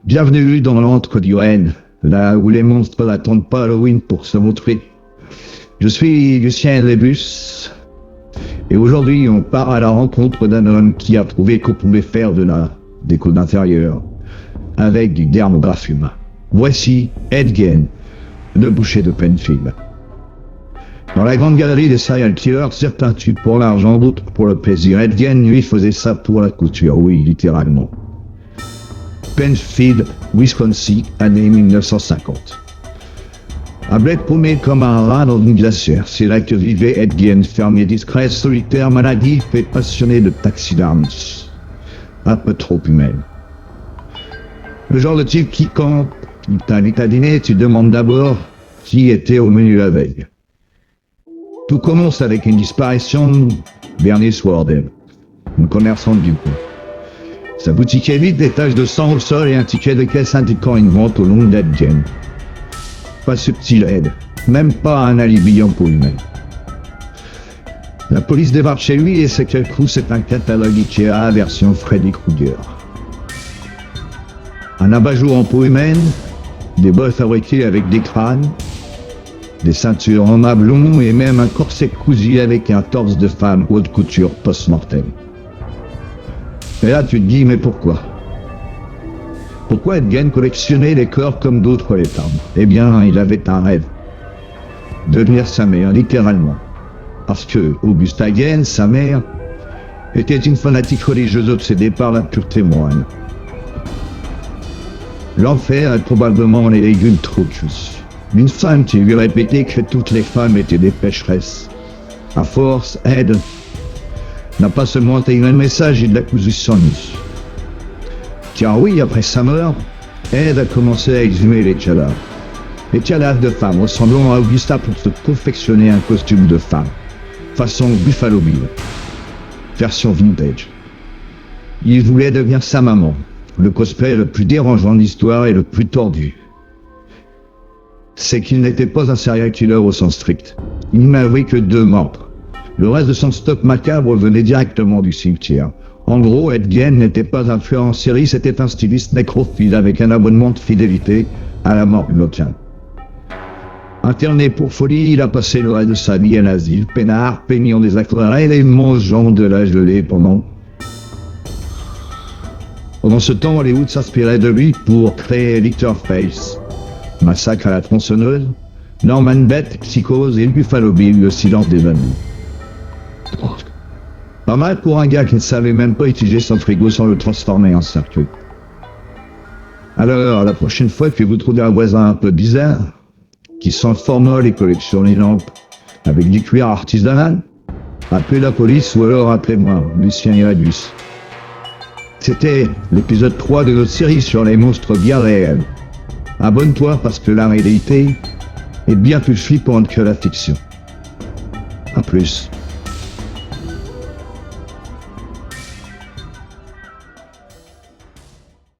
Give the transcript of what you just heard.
Bienvenue dans l'antre du Rennes, là où les monstres n'attendent pas Halloween pour se montrer. Je suis Lucien Lébus, et aujourd'hui on part à la rencontre d'un homme qui a prouvé qu'on pouvait faire de la déco d'intérieur avec du dermographe humain. Voici Ed Gein, le boucher de Penfield. Dans la grande galerie des serial killers, certains tuent pour l'argent, d'autres pour le plaisir. Ed Gein, lui, faisait ça pour la couture, oui, littéralement. Penfield, Wisconsin, année 1950. Un bled paumé comme un rat dans une glacière, c'est là que vivait Ed Gein, fermier discret, solitaire, maladif et passionné de taxidermes. Un peu trop humaine. Le genre de type qui, quand il t'invite à dîner, tu demandes d'abord qui était au menu la veille. Tout commence avec une disparition de Bernice Warden, une commerçante du coin. Sa boutique est vide, des taches de sang au sol et un ticket de caisse indiquant une vente au long d'Ed Gein. Pas subtil Ed, même pas un alibi en peau humaine. La police débarque chez lui et ce qu'elle trouve, c'est un catalogue Ikea version Freddy Krueger. Un abat-jour en peau humaine, des bols fabriqués avec des crânes, des ceintures en mablon et même un corset cousu avec un torse de femme haute couture post-mortem. Et là tu te dis, mais pourquoi? Pourquoi Ed Gein collectionnait les corps comme d'autres les femmes? Eh bien, il avait un rêve. Devenir sa mère, littéralement. Parce que Augusta Gein, sa mère, était une fanatique religieuse obsédée par la pureté morale. L'enfer est probablement les légumes trop justes. Une femme qui lui répétait que toutes les femmes étaient des pécheresses. À force, Ed n'a pas seulement intégré le message, il l'a cousu sans nus. Car oui, après sa mort, Ed a commencé à exhumer les cadavres. Les cadavres de femmes ressemblant à Augusta pour se confectionner un costume de femme, façon Buffalo Bill, version vintage. Il voulait devenir sa maman, le cosplay le plus dérangeant de l'histoire et le plus tordu. C'est qu'il n'était pas un serial killer au sens strict. Il n'avait que 2 membres. Le reste de son stock macabre venait directement du cimetière. En gros, Ed Gein n'était pas un tueur en série, c'était un styliste nécrophile avec un abonnement de fidélité à la mort locale. Interné pour folie, il a passé le reste de sa vie à l'asile, peinard, peignant des aquarelles et mangeant de la gelée pendant ce temps, Hollywood s'inspirait de lui pour créer Leatherface, Massacre à la tronçonneuse, Norman Bates, Psychose et Buffalo Bill, Le silence des agneaux. Pas mal pour un gars qui ne savait même pas utiliser son frigo sans le transformer en cercueil. Alors, la prochaine fois que vous trouvez un voisin un peu bizarre, qui sent fort molle et collectionne les lampes avec du cuir artisanal, appelez la police ou alors appelez-moi, Lucien Lébus. C'était l'épisode 3 de notre série sur les monstres bien réels. Abonne-toi parce que la réalité est bien plus flippante que la fiction. A plus.